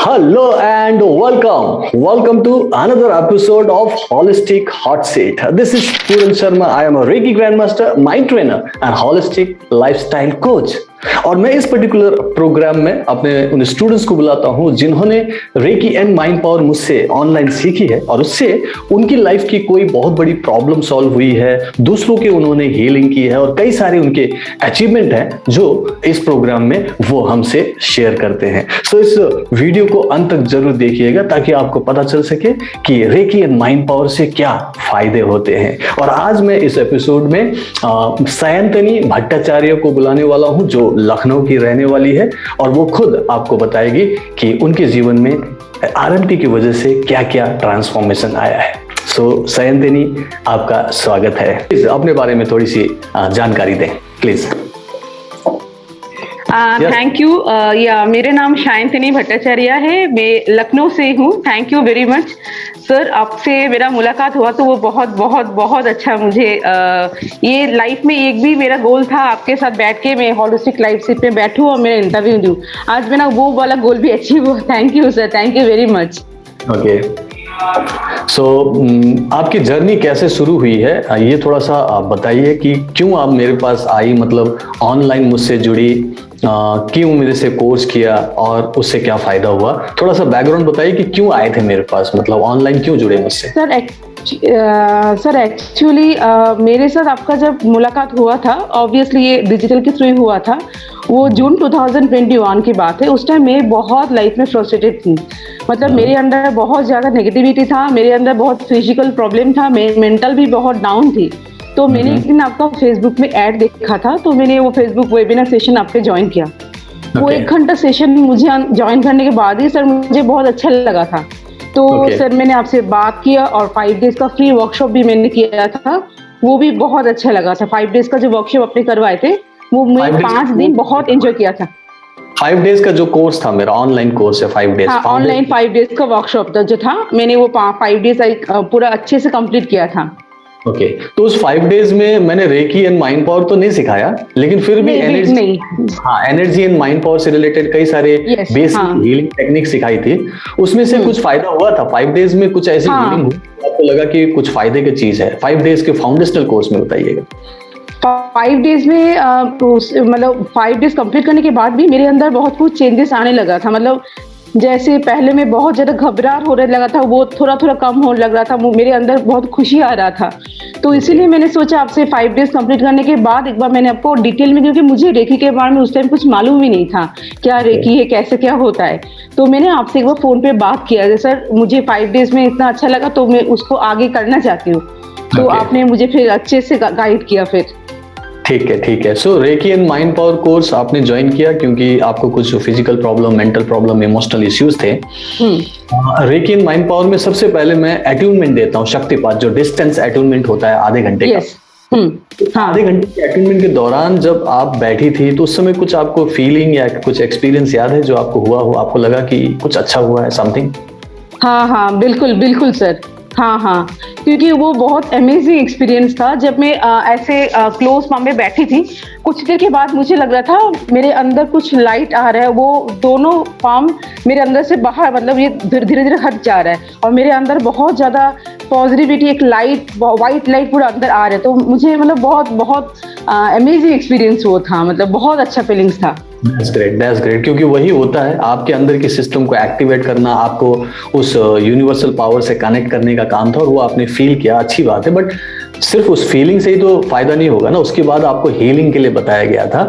Hello and welcome to another episode of Holistic Hot Seat. This is Puran Sharma. I am a Reiki Grandmaster, mind trainer and holistic lifestyle coach. और मैं इस particular programme में अपने उन students को बुलाता हूं जिन्होंने रेकी एंड माइंड पावर मुझसे ऑनलाइन सीखी है और उससे उनकी लाइफ की कोई बहुत बड़ी प्रॉब्लम सॉल्व हुई है, दूसरों के उन्होंने हीलिंग की है और कई सारे उनके अचीवमेंट हैं जो इस प्रोग्राम में वो हमसे शेयर करते हैं। सो इस वीडियो को अंत तक जरूर देखिएगा ताकि आपको पता चल सके कि रेकी एंड माइंड पावर से क्या फायदे होते हैं। और आज मैं इस एपिसोड में सायंतनी भट्टाचार्य को बुलाने वाला हूं जो लखनऊ की रहने वाली है और वो खुद आपको बताएगी कि उनके जीवन में आरएमटी की वजह से क्या क्या ट्रांसफॉर्मेशन आया है। सो सायंतनी, आपका स्वागत है। प्लीज अपने बारे में थोड़ी सी जानकारी दें प्लीज। Thank you. मेरा नाम सायंतनी भट्टाचार्य है, मैं लखनऊ से हूँ। Thank you very much sir, आपसे मेरा मुलाकात हुआ तो वो बहुत बहुत बहुत अच्छा। मुझे ये लाइफ में एक भी मेरा गोल था आपके साथ बैठ के मैं होलिस्टिक लाइफ में बैठूं और मेरा इंटरव्यू दूं। आज मेरा वो वाला गोल भी अचीव हुआ। Thank you sir, thank you very much. Okay, so आपकी जर्नी कैसे शुरू हुई है ये थोड़ा सा आप बताइए कि क्यों आप मेरे पास आई, मतलब ऑनलाइन मुझसे जुड़ी, क्यों मेरे से कोर्स किया और उससे क्या फायदा हुआ। थोड़ा सा बैकग्राउंड बताइए कि क्यों आए थे मेरे पास, मतलब ऑनलाइन क्यों जुड़े मुझसे। सर एक्चुअली मेरे साथ आपका जब मुलाकात हुआ था, ऑब्वियसली ये डिजिटल के थ्रू हुआ था। वो जून 2021 की बात है। उस टाइम मैं बहुत लाइफ में फ्रस्ट्रेटेड थी, मतलब मेरे अंदर बहुत ज़्यादा नेगेटिविटी था, मेरे अंदर बहुत फिजिकल प्रॉब्लम था, मेंटल भी बहुत डाउन थी। तो मैंने एक दिन आपका फेसबुक में ऐड देखा था, तो मैंने वो फेसबुक वेबिनार सेशन आपके ज्वाइन किया। वो 1 घंटा सेशन मुझे ज्वाइन करने के बाद ही सर मुझे बहुत अच्छा लगा था। तो सर मैंने आपसे बात किया और 5 डेज का फ्री वर्कशॉप भी मैंने किया था, वो भी बहुत अच्छा लगा था। 5 डेज का जो वर्कशॉप आपने करवाए थे वो मैं 5 दिन बहुत एंजॉय किया था। 5 डेज का जो कोर्स था मेरा ऑनलाइन कोर्स है 5 डेज। हाँ, ऑनलाइन 5 डेज का वर्कशॉप था जो था, मैंने वो 5 डेज पूरा अच्छे से कंप्लीट किया था। ओके, तो उस 5 डेज में मैंने रेकी एंड माइंड पावर तो नहीं सिखाया, लेकिन फिर भी एनर्जी एंड माइंड पावर से रिलेटेड कई सारे बेसिक हीलिंग टेक्निक सिखाई थी। उसमें से कुछ फायदा हुआ था 5 डेज में, कुछ ऐसी हीलिंग हुई आपको लगा कि कुछ फायदे की चीज है 5 डेज के फाउंडेशनल कोर्स में, बताइएगा। 5 डेज में मतलब 5 डेज कंप्लीट करने के बाद भी मेरे अंदर बहुत कुछ चेंजेस आने लगा था। मतलब जैसे पहले मैं बहुत ज़्यादा घबराहट होने लगा था, वो थोड़ा थोड़ा कम होने लग रहा था, मेरे अंदर बहुत खुशी आ रहा था। तो इसीलिए मैंने सोचा आपसे 5 डेज कंप्लीट करने के बाद एक बार मैंने आपको डिटेल में, क्योंकि मुझे रेकी के बारे में उस टाइम कुछ मालूम भी नहीं था, क्या रेकी है, कैसे क्या होता है। तो मैंने आपसे एक बार फ़ोन पे बात किया, सर मुझे 5 डेज में इतना अच्छा लगा तो मैं उसको आगे करना चाहती हूँ। तो आपने मुझे फिर अच्छे से गाइड किया फिर। ठीक है। So reiki and mind power course आपने ज्वाइन किया क्योंकि आपको कुछ physical problem, mental problem, emotional issues थे। रेकी एंड माइंड पावर में सबसे पहले मैं अट्यूनमेंट देता हूँ, शक्तिपात, जो डिस्टेंस अट्यूनमेंट होता है आधे घंटे का। आधे घंटे के अट्यूनमेंट के दौरान जब आप बैठी थी तो उस समय कुछ आपको फीलिंग या कुछ एक्सपीरियंस याद है जो आपको हुआ हो, आपको लगा कि कुछ अच्छा हुआ है, समथिंग? हाँ, बिल्कुल सर। हाँ, क्योंकि वो बहुत अमेजिंग एक्सपीरियंस था। जब मैं ऐसे क्लोज पाम में बैठी थी, कुछ देर के बाद मुझे लग रहा था मेरे अंदर कुछ लाइट आ रहा है, वो दोनों पाम मेरे अंदर से बाहर, मतलब ये धीरे धीरे हट जा रहा है और मेरे अंदर बहुत ज़्यादा पॉजिटिविटी, एक लाइट, वाइट लाइट पूरा अंदर आ रहा है। तो मुझे मतलब बहुत अमेजिंग एक्सपीरियंस वो था, मतलब बहुत अच्छा फीलिंग्स था। That's great, क्योंकि वही होता है, आपके अंदर की सिस्टम को एक्टिवेट करना, आपको उस यूनिवर्सल पावर से कनेक्ट करने का काम था और वो आपने फील किया, अच्छी बात है। बट सिर्फ उस फीलिंग से ही तो फायदा नहीं होगा ना, उसके बाद आपको हीलिंग के लिए बताया गया था।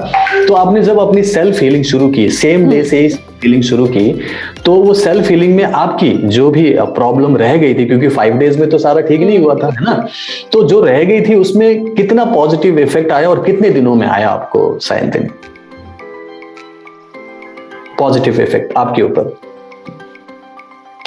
तो आपने जब अपनी सेल्फ हीलिंग शुरू की, सेम डे से ही हीलिंग शुरू की, तो वो सेल्फ हीलिंग में आपकी जो भी प्रॉब्लम रह गई थी, क्योंकि 5 डेज में तो सारा ठीक नहीं हुआ था, है ना, तो जो रह गई थी उसमें कितना पॉजिटिव इफेक्ट आया और कितने दिनों में आया आपको सायंतनी पॉजिटिव इफेक्ट आपके ऊपर?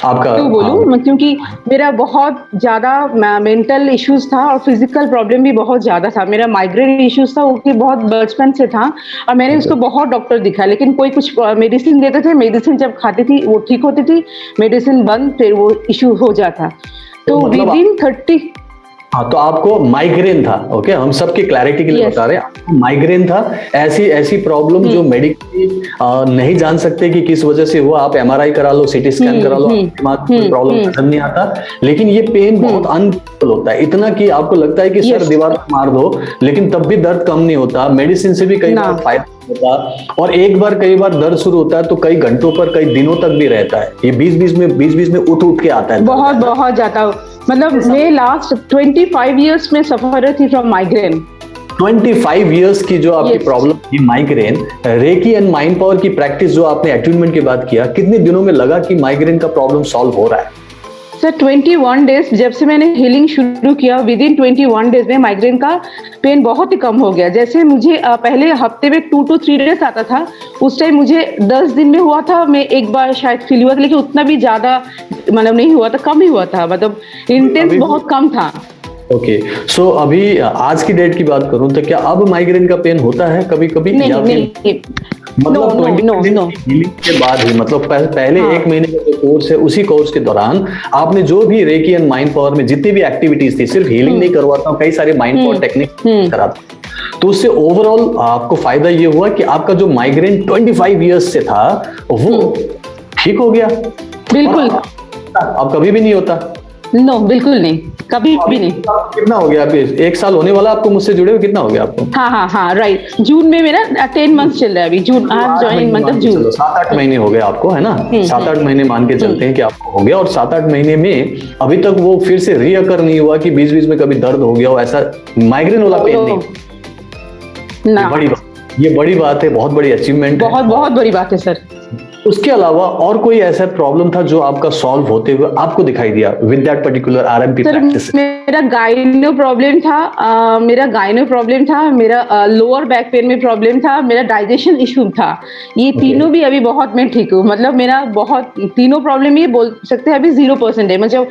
आपका क्यों बोलूं, क्योंकि मेरा बहुत ज्यादा मेंटल इश्यूज था और फिजिकल प्रॉब्लम भी बहुत ज्यादा था। मेरा माइग्रेन इश्यूज था, वो कि बहुत बचपन से था और मैंने उसको बहुत डॉक्टर दिखा, लेकिन कोई कुछ मेडिसिन देते थे, मेडिसिन जब खाती थी वो ठीक होती थी, मेडिसिन बंद फिर वो इश्यू हो जाता। तो विदिन हाँ, तो आपको माइग्रेन था, ओके, हम सबकी क्लैरिटी के लिए Yes. बता रहे हैं, आपको माइग्रेन था। ऐसी ऐसी प्रॉब्लम जो मेडिकली नहीं जान सकते कि किस वजह से हुआ, आप एमआरआई करा लो, सीटी स्कैन करा लो, आपके दिमाग में कोई प्रॉब्लम नजर नहीं आता, लेकिन ये पेन बहुत अनकंट्रोल होता है, इतना कि आपको लगता है कि सर Yes. दीवार पर मार दो, लेकिन तब भी दर्द कम नहीं होता, मेडिसिन से भी कई ना। बार फायदा होता, और एक बार कई बार दर्द शुरू होता है तो कई घंटों पर, कई दिनों तक भी रहता है, ये बीच बीच में उठ उठ के आता है। बहुत बहुत ज्यादा, मतलब मैं लास्ट 25 इयर्स में सफर थी फ्रॉम माइग्रेन। 25 इयर्स की जो आपकी Yes. प्रॉब्लम थी migraine, recce and mind power की प्रैक्टिस जो आपने अट्यूनमेंट की बात किया, कितने दिनों में लगा कि माइग्रेन का प्रॉब्लम सॉल्व हो रहा है? सर 21 डेज, जब से मैंने हीलिंग शुरू किया, विद इन 21 डेज में माइग्रेन का पेन बहुत ही कम हो गया। जैसे मुझे पहले हफ्ते में 2 to 3 डेज आता था, उस टाइम मुझे 10 दिन में हुआ था, मैं एक बार शायद फील हुआ था, लेकिन उतना भी ज्यादा मतलब नहीं हुआ था, कम ही हुआ था, मतलब इंटेंस बहुत कम था। ओके, सो अभी आज की डेट की बात करूं तो क्या अब माइग्रेन का पेन होता है कभी कभी? नहीं या नहीं फिर मतलब 20 दिन की हीलिंग के बाद ही, मतलब पहले हाँ। एक महीने का जो कोर्स है, उसी कोर्स के दौरान आपने जो भी रेकी एंड माइंड पावर में जितनी भी एक्टिविटीज थी, सिर्फ हीलिंग नहीं करवाता हूं, कई सारे माइंड पावर टेक्निक कराता हूं, तो उससे ओवरऑल आपको फायदा ये हुआ कि आपका जो माइग्रेन 25 इयर्स से था वो ठीक हो गया? बिल्कुल। अब कभी भी नहीं होता? नो, बिल्कुल नहीं, कभी भी नहीं। कितना हो गया? अभी 1 साल होने वाला आपको मुझसे जुड़े हुए, कितना हो गया आपको? हाँ, राइट। जून में मेरा 10 मंथ चल रहा है अभी, June, I am joining month of June. 7-8 महीने हो गए आपको, है ना? 7-8 महीने मान के चलते हैं कि आपको हो गया, और 7-8 महीने में अभी तक वो फिर से रीअकर नहीं हुआ कि बीच बीच में कभी दर्द हो गया हो, ऐसा माइग्रेन वाला पेन नहीं? ना, ये बड़ी बात है, बहुत बड़ी अचीवमेंट है। बहुत बड़ी बात है सर। उसके अलावा और कोई ऐसा प्रॉब्लम था जो आपका सॉल्व होते हुए आपको दिखाई दिया with that particular RMP sir practice? मेरा गाइनो प्रॉब्लम था, मेरा लोअर बैक पेन में प्रॉब्लम था, मेरा डाइजेशन इशू था, ये तीनों भी अभी बहुत मैं ठीक हूँ, मतलब मेरा बहुत तीनों प्रॉब्लम ये बोल सकते हैं अभी 0% है, मतलब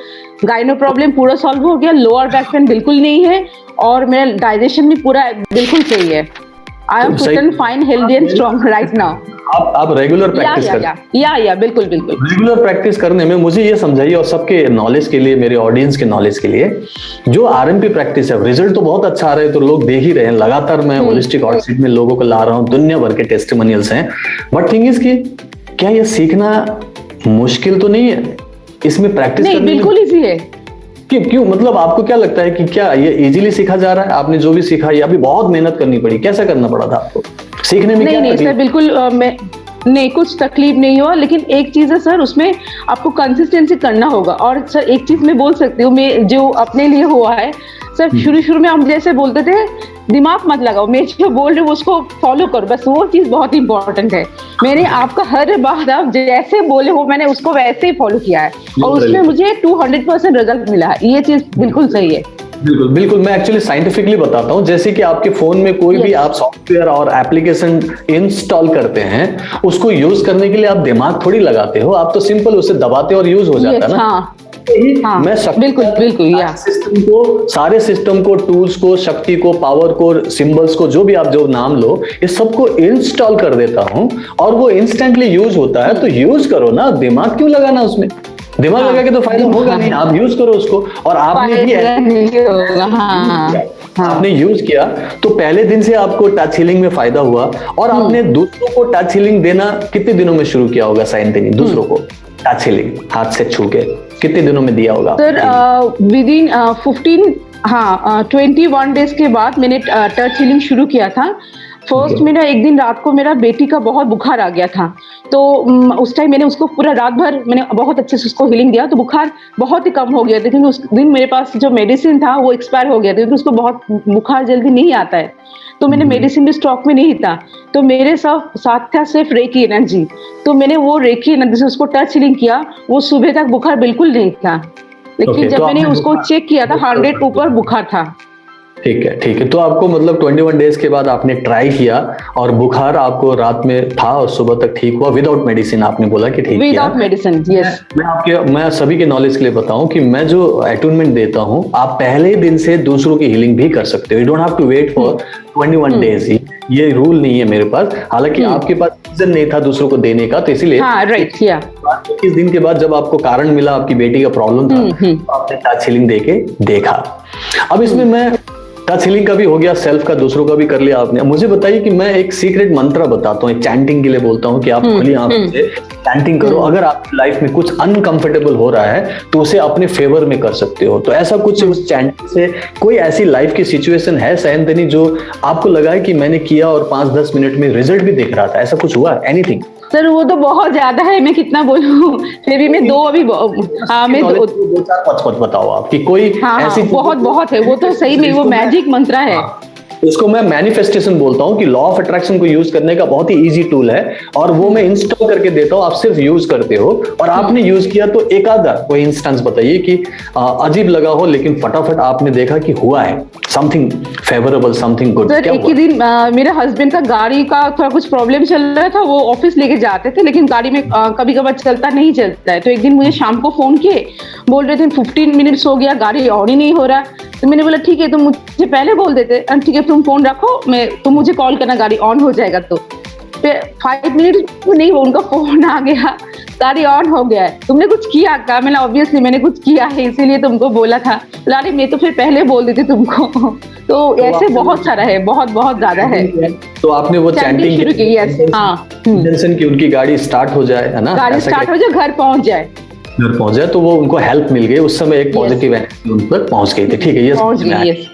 गाइनो प्रॉब्लम पूरा सॉल्व हो गया, लोअर बैक पेन बिल्कुल नहीं है, और मेरा डाइजेशन भी पूरा बिल्कुल सही है। I am fit and fine, healthy and strong right now. आप रेगुलर प्रैक्टिस करते हैं? या बिल्कुल। रेगुलर प्रैक्टिस करने में मुझे ये समझाइए, और सबके नॉलेज के लिए, मेरे ऑडियंस के नॉलेज के लिए, जो आरएमपी प्रैक्टिस है, रिजल्ट तो बहुत अच्छा आ रहा है, तो लोग देख ही रहे हैं, लगातार मैं होलिस्टिक हॉट सीट में लोगों को ला रहा हूँ, दुनिया भर के टेस्टिमोनियल्स हैं, बट थिंग इज कि क्या ये सीखना मुश्किल तो नहीं है? इसमें प्रैक्टिस नहीं, बिल्कुल इजी है। क्यों, मतलब आपको क्या लगता है कि क्या ये इजीली सीखा जा रहा है? आपने जो भी सीखा, ये अभी बहुत मेहनत करनी पड़ी, कैसा करना पड़ा था आपको सीखने में? नहीं सर, बिल्कुल नहीं, कुछ तकलीफ नहीं हुआ, लेकिन एक चीज है सर, उसमें आपको कंसिस्टेंसी करना होगा। और सर एक चीज मैं बोल सकती हूँ, मैं जो अपने लिए हुआ है सर, शुरू में हम जैसे बोलते थे दिमाग मत लगाओ, मैं जो बोल रही हूँ उसको फॉलो करो, बस वो चीज बहुत इंपॉर्टेंट है। मैंने आपका हर बात आप जैसे बोले हो, मैंने उसको वैसे ही फॉलो किया है, और उसमें मुझे 200% रिजल्ट मिला है, ये चीज बिल्कुल सही है। बिल्कुल, मैं एक्चुअली साइंटिफिकली बताता हूँ, जैसे कि आपके फोन में कोई भी आप सॉफ्टवेयर और एप्लीकेशन इंस्टॉल करते हैं, उसको यूज करने के लिए आप दिमाग थोड़ी लगाते हो, आप तो सिंपल उसे दबाते हो और यूज हो जाता है ना। हाँ, मैं बिल्कुल या सिस्टम को, सारे सिस्टम को, टूल्स को, शक्ति को, पावर को, सिंबल्स को, जो भी आप जो नाम लो, ये सबको इंस्टॉल कर देता हूं, और वो इंस्टेंटली यूज होता है। तो यूज करो ना, दिमाग क्यों लगाना उसमें? दिमाग लगा के तो फायदा होगा नहीं, आप यूज करो उसको। और आपने भी आपने यूज किया तो पहले दिन से आपको टच हीलिंग में फायदा हुआ, और आपने दूसरों को टच हीलिंग देना कितने दिनों में शुरू किया होगा साइंटिफिक? दूसरों को टच हीलिंग हाथ से छू के कितने दिनों में दिया होगा? सर विद इन 21 डेज के बाद मैंने टच हीलिंग शुरू किया था। फर्स्ट मेरा एक दिन रात को मेरा बेटी का बहुत बुखार आ गया था, तो उस टाइम मैंने उसको पूरा रात भर मैंने बहुत अच्छे से उसको हीलिंग दिया, तो बुखार बहुत ही कम हो गया था, क्योंकि उस दिन मेरे पास जो मेडिसिन था वो एक्सपायर हो गया था, क्योंकि उसको बहुत बुखार जल्दी नहीं आता है, तो मैंने मेडिसिन भी स्टॉक में नहीं था, तो मेरे साथ था सिर्फ रेकी एनर्जी, तो मैंने वो रेकी एनर्जी से उसको टच हीलिंग किया। वो सुबह तक बुखार बिल्कुल नहीं था, लेकिन जब मैंने उसको चेक किया था 100 ऊपर बुखार था। ठीक है, ठीक है। तो आपको मतलब 21 डेज के बाद आपने ट्राई किया और बुखार आपको रात में था और सुबह तक ठीक हुआ विदाउट मेडिसिन, आपने बोला कि ठीक किया। Without medicine, yes. मैं सभी के नॉलेज के लिए बताऊं कि मैं जो अटूनमेंट देता हूं, आप पहले दिन से दूसरों की हीलिंग भी कर सकते हो। You don't have to wait for 21 days. ये रूल नहीं है मेरे पास। हालांकि आपके पास रीजन नहीं था दूसरों को देने का, तो इसीलिए हाँ, राइट, या 21 दिन के बाद जब आपको कारण मिला, आपकी बेटी का प्रॉब्लम था, तो आपने टच हीलिंग देके देखा। अब इसमें मैं टच हीलिंग का भी हो गया, सेल्फ का दूसरों का भी कर लिया आपने। मुझे बताइए कि मैं एक सीक्रेट मंत्र बताता हूँ, एक चैंटिंग के लिए बोलता हूँ कि आप खुली आंखों से चैंटिंग करो। अगर आपकी लाइफ में कुछ अनकंफर्टेबल हो रहा है तो उसे अपने फेवर में कर सकते हो। तो ऐसा कुछ उस चैंटिंग से कोई ऐसी लाइफ की सिचुएशन है सैनतनी जो आपको लगा है कि मैंने किया और 5-10 मिनट में रिजल्ट भी दिख रहा था, ऐसा कुछ हुआ? एनीथिंग? सर वो तो बहुत ज्यादा है, मैं कितना बोलूं। फिर भी मैं दो अभी हाँ मैं दो 2-4 पच बताओ आप कि कोई हाँ, ऐसी बहुत बहुत है वो तो सही में, वो मैजिक मंत्र है। उसको मैं मैनिफेस्टेशन बोलता हूँ कि लॉ ऑफ अट्रैक्शन को यूज करने का बहुत ही इजी टूल है और वो मैं इंस्टॉल करके देता हूँ, आप सिर्फ यूज करते हो। और आपने यूज किया तो एक आधा कोई इंस्टेंस बताइए कि अजीब लगा हो लेकिन फटाफट आपने देखा कि हुआ है something favourable, something good. Sir एक ही दिन मेरे हस्बैंड का गाड़ी का थोड़ा कुछ प्रॉब्लम चल रहा था, वो ऑफिस लेके जाते थे लेकिन गाड़ी में कभी कभार चलता नहीं चलता है। तो एक दिन मुझे शाम को फोन किए, बोल रहे थे 15 मिनट्स हो गया गाड़ी ऑन ही नहीं हो रहा। तो मैंने बोला ठीक है, तुम मुझे पहले बोल देते, ठीक है तुम फोन रखो, तुम मुझे कॉल करना, गाड़ी ऑन हो जाएगा। तो फिर 5 मिनट नहीं, उनका फोन आ गया, गाड़ी ऑन हो गया है। तुमने कुछ किया क्या? मैंने ऑब्वियसली मैंने कुछ किया है इसीलिए तुमको बोला था। लारी मैं तो फिर पहले बोल देती तुमको। तो ऐसे बहुत सारा है, बहुत बहुत ज्यादा है। तो आपने वो चैंटिंग शुरू की, यस, हाँ, इंटेंशन की उनकी गाड़ी स्टार्ट हो जाए, है ना? गाड़ी स्टार्ट हो जाए, घर पहुंच जाए, तो वो उनको हेल्प मिल गई उस समय, एक पॉजिटिव एनर्जी उन पर पहुंच गई थी। ठीक है, यस।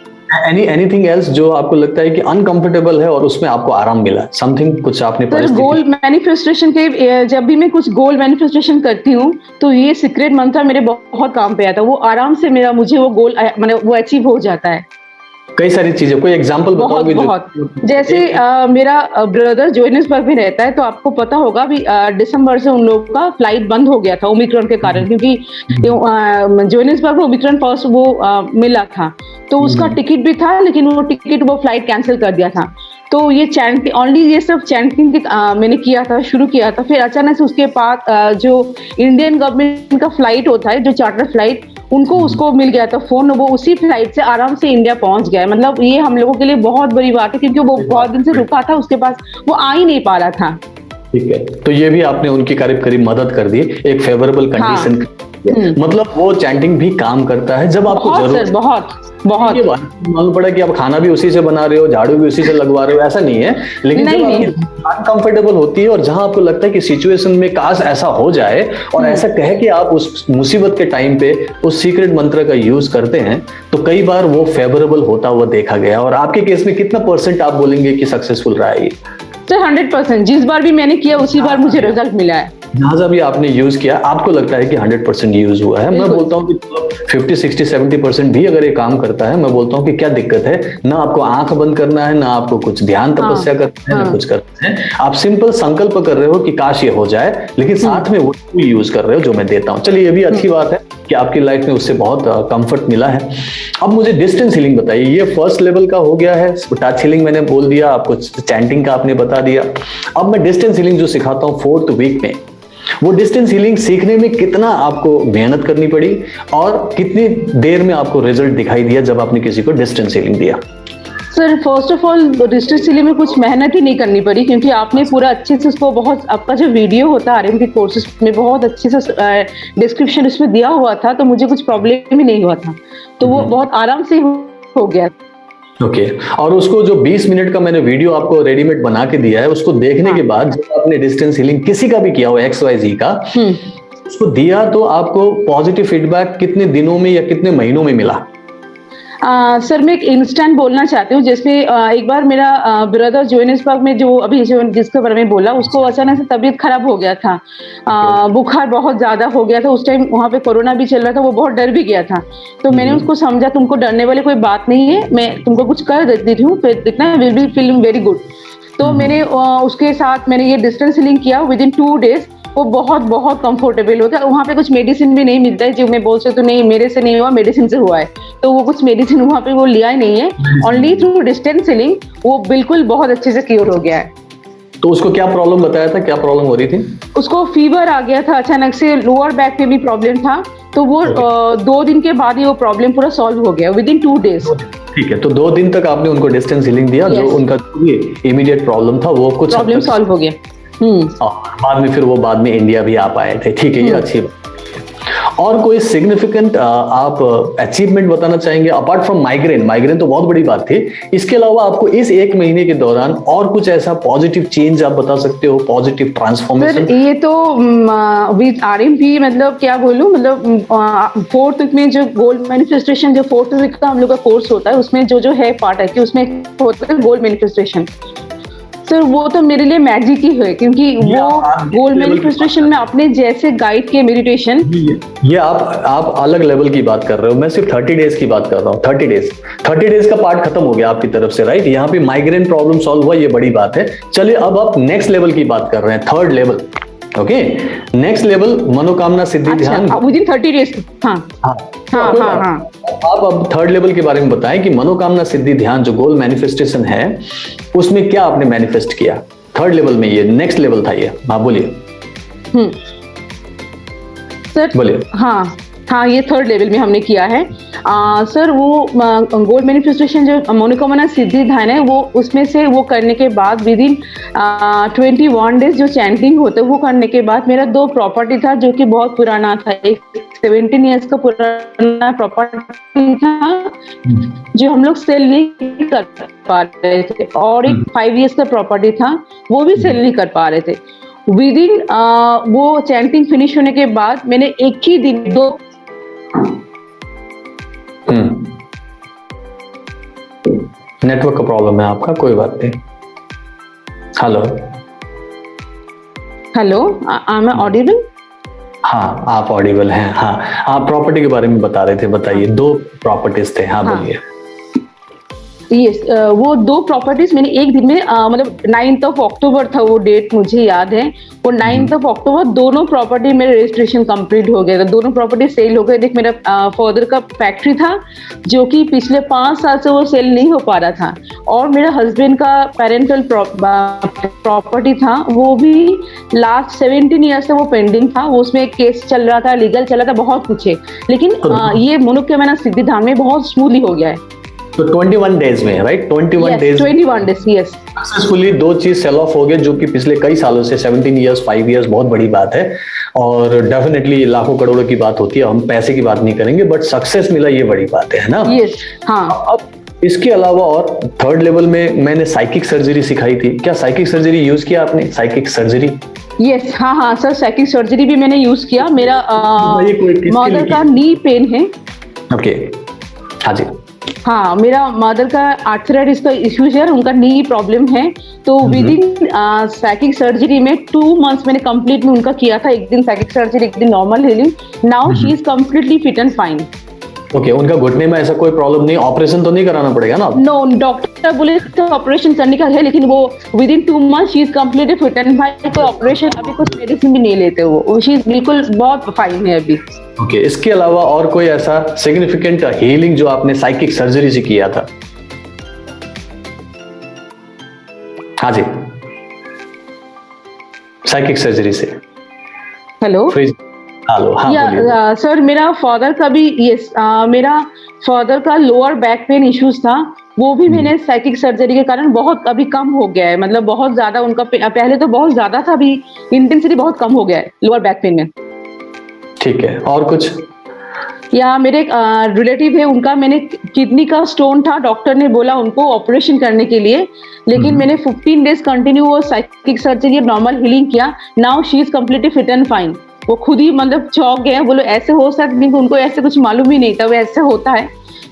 एनीथिंग एल्स जो आपको लगता है कि अनकंफर्टेबल है और उसमें आपको आराम मिला, समथिंग कुछ आपने गोल मैनिफेस्टेशन के, जब भी मैं कुछ गोल मैनिफेस्टेशन करती हूँ तो ये सीक्रेट मंत्र मेरे बहुत काम पे आता है। वो आराम से मुझे वो गोल मैंने वो अचीव हो जाता है। कई सारी चीजें, कोई एग्जांपल बताओगे? बहुत जैसे मेरा ब्रदर जोहान्सबर्ग में रहता है, तो आपको पता होगा अभी दिसंबर से उन लोगों का फ्लाइट बंद हो गया था ओमिक्रॉन के कारण, क्योंकि जोहान्सबर्ग में ओमिक्रॉन फर्स्ट वो मिला था, तो उसका टिकट भी था लेकिन वो टिकट वो फ्लाइट कैंसिल कर दिया था। तो ये चैंटिंग ओनली, ये सब चैंटिंग मैंने किया था, शुरू किया था। फिर अचानक से उसके बाद जो इंडियन गवर्नमेंट का फ्लाइट होता है, जो चार्टर फ्लाइट, उनको उसको मिल गया था फोन, वो उसी फ्लाइट से आराम से इंडिया पहुंच गया। मतलब ये हम लोगों के लिए बहुत बड़ी बात है, क्योंकि वो बहुत दिन से रुका था, उसके पास वो आ ही नहीं पा रहा था। ठीक है, तो ये भी आपने उनकी करीब करीब मदद कर दी, एक फेवरेबल कंडीशन। मतलब वो चैंटिंग भी काम करता है जब आपको जरूरत। बहुत मालूम पड़ा कि आप खाना भी उसी से बना रहे हो, झाड़ू भी उसी से लगवा रहे हो, ऐसा नहीं है। लेकिन जब आपकी अनकंफर्टेबल होती है और जहां आपको लगता है कि सिचुएशन में काश ऐसा हो जाए और ऐसा कहे कि आप उस मुसीबत के टाइम पे उस सीक्रेट मंत्र का यूज करते हैं, तो कई बार वो फेवरेबल होता हुआ देखा गया। और आपके केस में कितना % आप बोलेंगे कि सक्सेसफुल रहा है ये? सर 100%, जिस बार भी मैंने किया उसी बार मुझे रिजल्ट मिला है। जहां भी आपने यूज किया आपको लगता है कि 100% यूज हुआ है। मैं बोलता हूँ कि 50, 60, 70% भी अगर ये काम करता है, मैं बोलता हूँ कि क्या दिक्कत है? ना आपको आंख बंद करना है, ना आपको कुछ ध्यान तपस्या करना है, ना कुछ करना है। आप सिंपल संकल्प कर रहे हो कि काश ये हो जाए, लेकिन साथ में वो यूज कर रहे हो जो मैं देता हूँ। चलिए, ये भी अच्छी बात है कि आपकी लाइफ में उससे बहुत कंफर्ट मिला है। अब मुझे डिस्टेंस हीलिंग बताइए। ये फर्स्ट लेवल का हो गया है, टच हीलिंग मैंने बोल दिया आपको, चैंटिंग का आपने बता दिया। अब मैं डिस्टेंस हीलिंग जो सिखाता हूँ 4th वीक में, वो डिस्टेंस हीलिंग सीखने में कितना आपको मेहनत करनी पड़ी और कितनी देर में आपको रिजल्ट दिखाई दिया जब आपने किसी को डिस्टेंस हीलिंग दिया? Sir first of all distance healing में कुछ मेहनत ही नहीं करनी पड़ी, क्योंकि आपने पूरा अच्छे से उसको, बहुत आपका जो वीडियो होता है आरएम के कोर्सेज में बहुत अच्छे से डिस्क्रिप्शन उसमें दिया हुआ था, तो मुझे कुछ प्रॉब्लम ही नहीं हुआ था। तो वो बहुत आराम से हो गया। ओके, और उसको जो 20 मिनट का मैंने वीडियो आपको रेडीमेड बना के दिया है, उसको देखने के बाद जब आपने डिस्टेंस हीलिंग किसी का भी किया हो, XYZ का, उसको दिया, तो आपको पॉजिटिव फीडबैक कितने दिनों में या कितने महीनों में मिला? सर मैं एक इंस्टेंट बोलना चाहती हूँ, जिसमें एक बार मेरा ब्रदर जोहान्सबर्ग में, जो अभी जिसके बारे में बोला, उसको अचानक से तबीयत खराब हो गया था, बुखार बहुत ज्यादा हो गया था। उस टाइम वहाँ पे कोरोना भी चल रहा था, वो बहुत डर भी गया था। तो मैंने उसको समझा, तुमको डरने वाली कोई बात नहीं है, मैं तुमको कुछ कर देती हूँ, फिर इतना will be feeling very good. तो मैंने उसके साथ मैंने ये डिस्टेंस हीलिंग किया। विद इन 2 days वो बहुत बहुत कंफर्टेबल हो गया। वहाँ पे कुछ मेडिसिन भी नहीं मिलता है जो मैं बोल सकती हूँ नहीं मेरे से नहीं हुआ, मेडिसिन से हुआ है, तो वो कुछ मेडिसिन वहाँ पे वो लिया ही नहीं है। ओनली थ्रू डिस्टेंस हीलिंग वो बिल्कुल बहुत अच्छे से क्योर हो गया है। तो उसको क्या प्रॉब्लम बताया था, क्या प्रॉब्लम हो रही थी? उसको फीवर आ गया था अचानक से, लोअर बैक पे भी प्रॉब्लम था, तो वो 2 दिन के बाद ही वो प्रॉब्लम पूरा सॉल्व हो गया विद इन 2 डेज। ठीक है, तो 2 दिन तक आपने उनको डिस्टेंस हीलिंग दिया। Yes. जो उनका इमीडिएट प्रॉब्लम था वो कुछ प्रॉब्लम सॉल्व हो गया। और बाद में फिर वो बाद में इंडिया भी आ पाए थे। ठीक है, ये अच्छी बात। और कोई सिग्निफिकेंट आप अचीवमेंट बताना चाहेंगे अपार्ट फ्रॉम माइग्रेन? माइग्रेन तो बहुत बड़ी बात थी, इसके अलावा आपको इस 1 महीने के दौरान और कुछ ऐसा पॉजिटिव चेंज आप बता सकते हो, पॉजिटिव ट्रांसफॉर्मेशन? सर ये तो विद आरएमपी मतलब क्या बोलूं, मतलब 4th वीक में जो गोल्ड मैनिफेस्टेशन, जो 4th वीक का हम लोग का कोर्स होता है उसमें जो है पार्ट है कि उसमें होता है गोल्ड मैनिफेस्टेशन। सर वो तो मेरे लिए मैजिक ही है, क्योंकि वो गोल्ड मैनिफेस्टेशन में अपने जैसे गाइड के मेडिटेशन। ये आप अलग लेवल की बात कर रहे हो, मैं सिर्फ 30 डेज की बात कर रहा हूँ। 30 डेज का पार्ट खत्म हो गया आपकी तरफ से, राइट? यहाँ पे माइग्रेन प्रॉब्लम सॉल्व हुआ, ये बड़ी बात है। चलिए अब आप नेक्स्ट लेवल की बात कर रहे हैं, 3rd level. Okay, next level मनोकामना सिद्धि ध्यान विद इन 30 डेज। हाँ हाँ हाँ हाँ। आप अब 3rd लेवल के बारे में बताएं कि मनोकामना सिद्धि ध्यान जो गोल मैनिफेस्टेशन है उसमें क्या आपने मैनिफेस्ट किया 3rd लेवल में? ये नेक्स्ट लेवल था ये, आप बोलिए। सर बोलिए। हाँ ये 3rd लेवल में हमने किया है। सर वो गोल्ड मैनिफेस्टेशन जो मनोकामना सिद्धि ध्यान है वो उसमें से वो करने के बाद विद इन 21 डेज जो चैंटिंग होता है वो करने के बाद मेरा 2 प्रॉपर्टी था जो कि बहुत पुराना था। एक 17 ईयर्स का पुराना प्रॉपर्टी था जो हम लोग सेल नहीं कर पा रहे थे, और एक 5 ईयर्स का प्रॉपर्टी था वो भी सेल नहीं कर पा रहे थे। विद इन वो चैंटिंग फिनिश होने के बाद मैंने एक ही दिन 2 नेटवर्क का प्रॉब्लम है आपका, कोई बात नहीं। Hello, I am audible? हाँ आप ऑडिबल हैं। हाँ आप प्रॉपर्टी के बारे में बता रहे थे, बताइए। 2 प्रॉपर्टीज थे, हाँ बोलिए। यस, वो 2 प्रॉपर्टीज मैंने एक दिन में मतलब 9th अक्टूबर था वो डेट, मुझे याद है। वो 9th अक्टूबर दोनों प्रॉपर्टी मेरे रजिस्ट्रेशन कंप्लीट हो गया था, दोनों प्रॉपर्टी सेल हो गए। देख मेरा फादर का फैक्ट्री था जो कि पिछले 5 साल से वो सेल नहीं हो पा रहा था, और मेरा हस्बैंड का पेरेंटल प्रॉपर्टी था वो भी लास्ट 17 ईयर्स से वो पेंडिंग था। वो उसमें केस चल रहा था, लीगल चल रहा था, बहुत कुछ है, लेकिन ये मनोकामना सिद्धि धाम में बहुत स्मूथली हो गया है। तो 21 डेज में, right? 21 days, 21 days, yes. Successfully 2 चीज सेल ऑफ हो गए जो कि पिछले कई सालों से 17 ईयर्स 5 ईयर्स बहुत बड़ी बात है, और डेफिनेटली लाखों करोड़ों की बात होती है। हम पैसे की बात नहीं करेंगे, बट सक्सेस मिला ये बड़ी बात है ना? यस, हाँ। अब इसके अलावा और 3rd लेवल में मैंने साइकिक सर्जरी सिखाई थी, क्या साइकिक सर्जरी यूज किया आपने? Psychic surgery? यस, हाँ सर, साइकिक सर्जरी भी मैंने यूज किया। मेरा मदर का नी पेन है। ओके, हाँ जी। हाँ, मेरा मदर का आर्थराइटिस का इश्यूज है, उनका नी प्रॉब्लम है, तो विद इन साइकिक सर्जरी में 2 मंथ्स मैंने कंप्लीट में उनका किया था। एक दिन साइकिक सर्जरी, एक दिन normal healing. Now she is completely fit and fine. Okay, उनका घुटने में ऐसा कोई प्रॉब्लम नहीं, ऑपरेशन तो नहीं कराना पड़ेगा ना? नो, डॉक्टर बोले तो ऑपरेशन करने का है, लेकिन वो with in 2 months she is completely fit and fine. कोई ऑपरेशन, अभी कुछ मेडिसिन भी नहीं लेते वो, शी इज बिल्कुल बहुत फाइन है अभी। ओके, इसके अलावा और कोई ऐसा सिग्निफिकेंट हीलिंग जो आपने साइकिक सर्जरी से किया था? हाँ जी, साइकिक सर्जरी से। हेलो, हेलो, हाँ सर, मेरा फादर का भी, यस, मेरा फादर का लोअर बैक पेन इश्यूज था, वो भी मैंने साइकिक सर्जरी के कारण बहुत अभी कम हो गया है। मतलब बहुत ज्यादा उनका पहले तो बहुत ज्यादा था, अभी इंटेंसिटी बहुत कम हो गया है लोअर बैक पेन में। ठीक है, और कुछ? या मेरे एक रिलेटिव है, उनका मैंने किडनी का स्टोन था, डॉक्टर ने बोला उनको ऑपरेशन करने के लिए, लेकिन मैंने 15 डेज कंटिन्यू वो साइकिक सर्जरी नॉर्मल हीलिंग किया। Now she is completely fit and fine. वो खुद ही मतलब चौंक गए, बोलो ऐसे हो सकता है, उनको ऐसे कुछ मालूम ही नहीं था वो ऐसे होता है।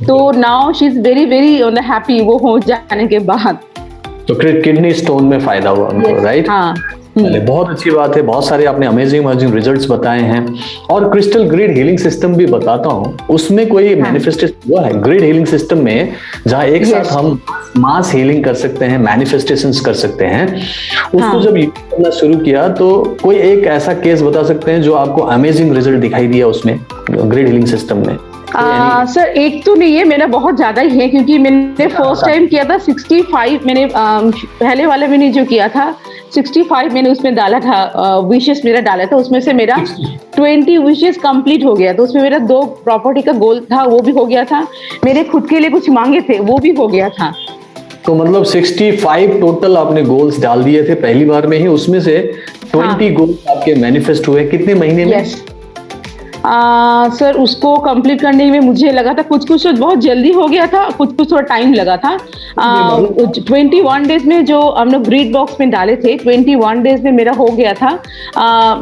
तो now she is very very happy वो हो जाने के बाद। तो किडनी स्टोन में फायदा हुआ उनको, राइट? हाँ चलिए, बहुत अच्छी बात है। बहुत सारे आपने अमेजिंग रिजल्ट्स बताए हैं। और क्रिस्टल ग्रिड हीलिंग सिस्टम भी बताता हूँ, उसमें कोई मैनिफेस्टेशन हुआ है ग्रिड हीलिंग सिस्टम में, जहाँ एक साथ हम मास हीलिंग कर सकते हैं, मैनिफेस्टेशंस कर सकते हैं। उसको जब यूज करना शुरू किया तो कोई एक ऐसा केस बता सकते हैं जो आपको अमेजिंग रिजल्ट दिखाई दिया उसमें, ग्रिड हीलिंग सिस्टम में? सर एक तो नहीं है, मेरा बहुत ज्यादा ही है, क्योंकि मैंने फर्स्ट टाइम किया था 65, मैंने पहले वाले मैंने जो किया था 65 मैंने उसमें डाला था, विशेस मेरा डाला था, उसमें से मेरा 20 विशेस कंप्लीट हो गया। तो उसमें मेरा 2 प्रॉपर्टी का गोल था, वो भी हो गया था। मेरे खुद के लिए कुछ मांगे थे, वो भी हो गया था। तो मतलब 65 टोटल आपने गोल्स डाल दिए थे पहली बार में ही, उसमें से 20 गोल्स आपके मैनिफेस्ट हुए कितने महीने में? सर उसको कंप्लीट करने में मुझे लगा था कुछ बहुत जल्दी हो गया था, कुछ थोड़ा टाइम लगा था। 21 डेज में जो हम लोग ग्रिड बॉक्स में डाले थे, 21 डेज में मेरा हो गया था।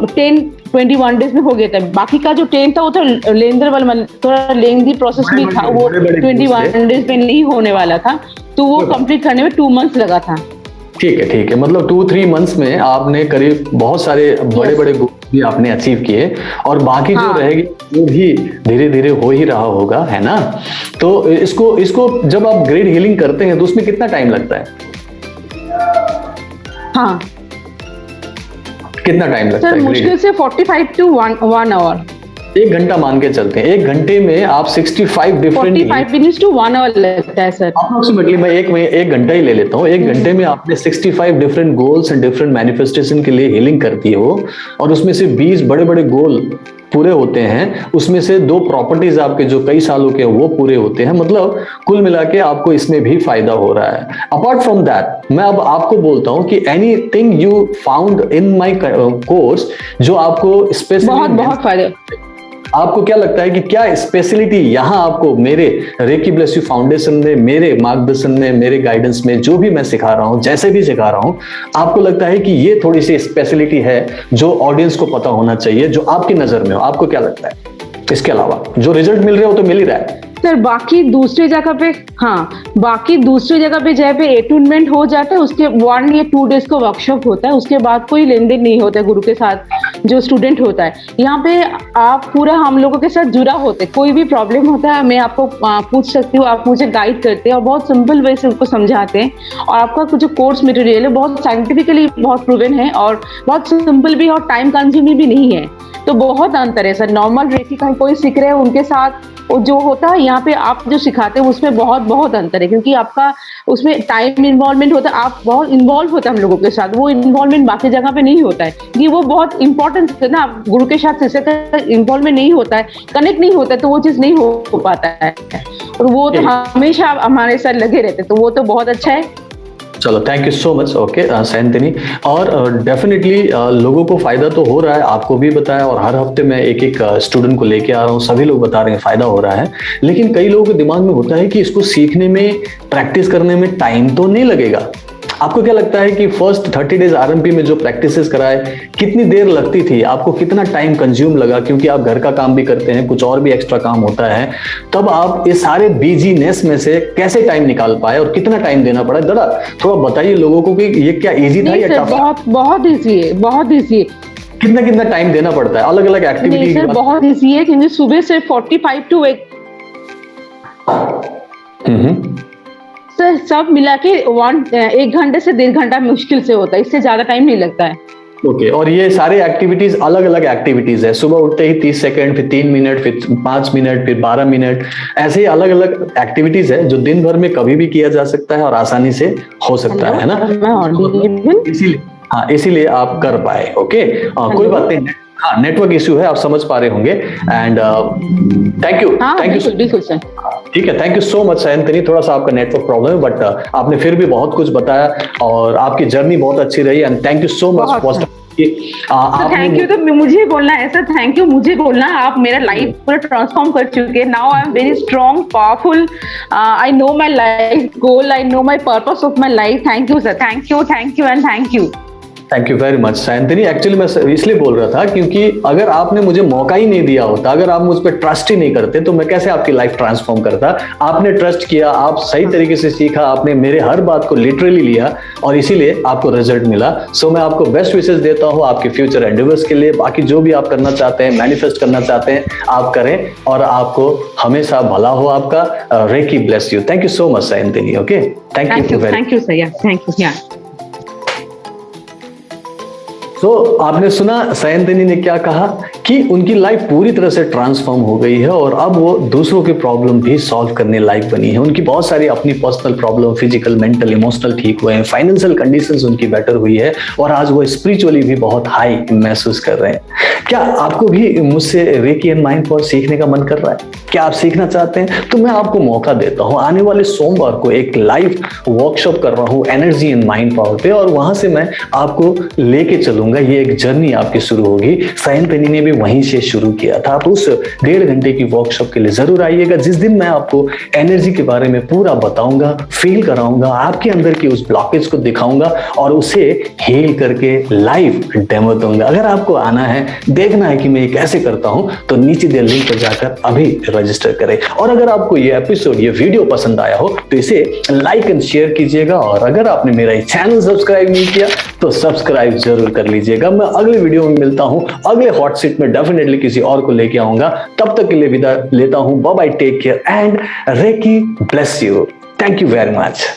21 डेज में हो गया था। बाकी का जो 10 था वो तो लेंदर वाला, थोड़ा लेंदी प्रोसेस भी था, वो 21 डेज में नहीं होने वाला था, तो वो कंप्लीट करने में 2 मंथ्स लगा था। ठीक है, मतलब 2-3 मंथ्स में आपने करीब बहुत सारे बड़े गोल भी आपने अचीव किए, और बाकी जो रहेगी वो भी धीरे धीरे हो ही रहा होगा, है ना? तो इसको जब आप ग्रिड हीलिंग करते हैं तो उसमें कितना टाइम लगता है? हाँ, कितना टाइम लगता है? मुश्किल से 45 to 1 आवर, 1 घंटा मान के चलते हैं। 1 घंटे में आप 65 डिफरेंट 45 मिनट्स टू 1 आवर लगता है सर अप्रोक्सीमेटली। मैं एक घंटा ही ले लेता हूँ। 1 घंटे में आपने 65 different goals and different manifestation के लिए हीलिंग करती हो, और उसमें से 20 बड़े गोल पूरे होते हैं, उसमें से 2 प्रॉपर्टीज आपके जो कई सालों के वो पूरे होते हैं। मतलब कुल मिला के आपको इसमें भी फायदा हो रहा है। अपार्ट फ्रॉम दैट, मैं अब आपको बोलता हूँ कि anything you found in my course जो आपको स्पेशली बहुत फायदा, आपको क्या लगता है कि क्या स्पेशलिटी यहाँ आपको मेरे रेकी ब्लेस यू फाउंडेशन में, मेरे मार्गदर्शन में, मेरे गाइडेंस में जो भी मैं सिखा रहा हूँ, जैसे भी सिखा रहा हूँ, आपको लगता है कि ये थोड़ी सी स्पेशलिटी है जो ऑडियंस को पता होना चाहिए, जो आपकी नजर में हो? आपको क्या लगता है? इसके अलावा जो रिजल्ट मिल रहे हो तो मिल ही रहा है सर। बाकी दूसरी जगह पे जहाँ पे अटूनमेंट हो जाता है, उसके 1 या 2 डेज का वर्कशॉप होता है, उसके बाद कोई लेन देन नहीं होता है गुरु के साथ जो स्टूडेंट होता है। यहाँ पे आप पूरा हम लोगों के साथ जुड़ा होते हैं, कोई भी प्रॉब्लम होता है मैं आपको पूछ सकती हूँ, आप मुझे गाइड करते हैं और बहुत सिंपल वे से उसको समझाते हैं। और आपका जो कोर्स मटेरियल है बहुत साइंटिफिकली बहुत प्रूवन है और बहुत सिंपल भी और टाइम कंज्यूमिंग भी नहीं है। तो बहुत अंतर है सर, नॉर्मल रेकी का कोई सीख रहे हैं उनके साथ जो होता है, यहाँ पे आप जो सिखाते हैं उसमें बहुत अंतर है, क्योंकि आपका उसमें टाइम इन्वॉल्वमेंट होता है, आप बहुत इन्वॉल्व होते हैं हम लोगों के साथ, वो इन्वॉल्वमेंट बाकी जगह पे नहीं होता है। कि वो बहुत इंपॉर्टेंट है ना, गुरु के साथ शिष्य का इन्वॉल्वमेंट नहीं होता है, कनेक्ट नहीं होता है, तो वो चीज नहीं हो पाता है, और वो तो हमेशा हमारे साथ लगे रहते, तो वो तो बहुत अच्छा है। चलो, thank you so much. Okay Sayantani, और डेफिनेटली लोगों को फायदा तो हो रहा है, आपको भी बताया, और हर हफ्ते मैं एक स्टूडेंट को लेके आ रहा हूँ, सभी लोग बता रहे हैं फायदा हो रहा है। लेकिन कई लोगों के दिमाग में होता है कि इसको सीखने में, प्रैक्टिस करने में टाइम तो नहीं लगेगा। आपको क्या लगता है कि फर्स्ट 30 डेज आरएमपी में जो प्रैक्टिसेस कराए, कितनी देर लगती थी आपको, कितना टाइम कंज्यूम लगा? क्योंकि आप घर का काम भी करते हैं, कुछ और भी एक्स्ट्रा काम होता है, तब आप इस सारे बिजीनेस में से कैसे टाइम निकाल पाए और कितना टाइम देना पड़ा? जरा थोड़ा बताइए लोगों को कि ये क्या इजी था या टफ? बहुत इजी है, बहुत इजी है। कितना टाइम देना पड़ता है अलग अलग एक्टिविटी? सर बहुत इजी है, क्योंकि सुबह से 45 टू 1 सर सब मिला के 1 घंटे से 1.5 घंटा मुश्किल से होता है, इससे ज्यादा टाइम नहीं लगता है। ओके, और ये सारे एक्टिविटीज अलग अलग एक्टिविटीज है? सुबह उठते ही 30 सेकंड, फिर 3 मिनट, फिर 5 मिनट, फिर 12 मिनट, ऐसे ही अलग अलग एक्टिविटीज है जो दिन भर में कभी भी किया जा सकता है और आसानी से हो सकता है ना? इसीलिए आप कर पाए। ओके, कोई बात नहीं, नेटवर्क इश्यू है, आप समझ पा रहे होंगे। एंड थैंक यू बिल्कुल सर। ठीक है, thank you so much Anthony. थोड़ा सा आपका नेटवर्क प्रॉब्लम है, बट आपने फिर भी बहुत कुछ बताया और आपकी जर्नी बहुत अच्छी रही, and thank you so much. Thank you, तो मुझे बोलना है सर, थैंक यू मुझे बोलना, आप मेरा लाइफ पूरा ट्रांसफॉर्म कर चुके। Now I am very strong, powerful, I know my life goal, I know my purpose of my life. Thank you sir, thank you and thank you. Thank you very much Sayantani. Actually मैं इसलिए बोल रहा था क्योंकि अगर आपने मुझे मौका ही नहीं दिया होता, अगर आप मुझ पर ट्रस्ट ही नहीं करते, तो मैं कैसे आपकी लाइफ ट्रांसफॉर्म करता। आपने ट्रस्ट किया, आप सही तरीके से सीखा, आपने मेरे हर बात को लिटरली लिया और इसीलिए आपको रिजल्ट मिला। सो मैं आपको बेस्ट विशेस देता हूँ आपके फ्यूचर एंडेवर्स के लिए। बाकी जो भी आप करना चाहते हैं, मैनिफेस्ट करना चाहते हैं, आप करें और आपको हमेशा भला हो आपका। Reiki bless you. Thank you so much Sayantani. Okay, thank you sir, yeah thank you. तो आपने सुना सायंतिनी ने क्या कहा कि उनकी लाइफ पूरी तरह से ट्रांसफॉर्म हो गई है और अब वो दूसरों की प्रॉब्लम भी सॉल्व करने लायक बनी है। उनकी बहुत सारी अपनी personal problem, physical, mental, emotional ठीक हुए हैं, फाइनेंशियल कंडीशंस उनकी बेटर हुई है और आज वो स्पिरिचुअली भी बहुत हाई महसूस कर रहे हैं। क्या आपको भी मुझसे रेकी एंड माइंड पावर सीखने का मन कर रहा है? क्या आप सीखना चाहते हैं? तो मैं आपको मौका देता हूं, आने वाले सोमवार को एक लाइव वर्कशॉप कर रहा हूं एनर्जी एंड माइंड पावर पे और वहां से मैं आपको लेके चलूंगा। ये एक जर्नी आपकी शुरू होगी। सायंतिनी ने भी वहीं से शुरू किया था। आप उस 1.5 घंटे की वर्कशॉप के लिए जरूर आइएगा, जिस दिन मैं आपको एनर्जी के बारे में पूरा बताऊंगा, फील कराऊंगा, आपके अंदर की उस ब्लॉकेज को दिखाऊंगा और उसे हील करके लाइव डेमो दूंगा। अगर आपको आना है, देखना है कि मैं ये कैसे करता हूं, तो नीचे दिए लिंक पर जाकर अभी रजिस्टर करें। और अगर आपको ये एपिसोड, ये वीडियो पसंद आया हो तो इसे लाइक एंड शेयर कीजिएगा और अगर आपने मेरा ये चैनल सब्सक्राइब नहीं किया तो सब्सक्राइब जरूर कर लीजिएगा। मैं अगले वीडियो में मिलता हूं, अगले हॉट सीट में डेफिनेटली किसी और को लेके आऊंगा। तब तक के लिए विदा लेता हूं। Bye bye, take care and reiki bless you. Thank you very much.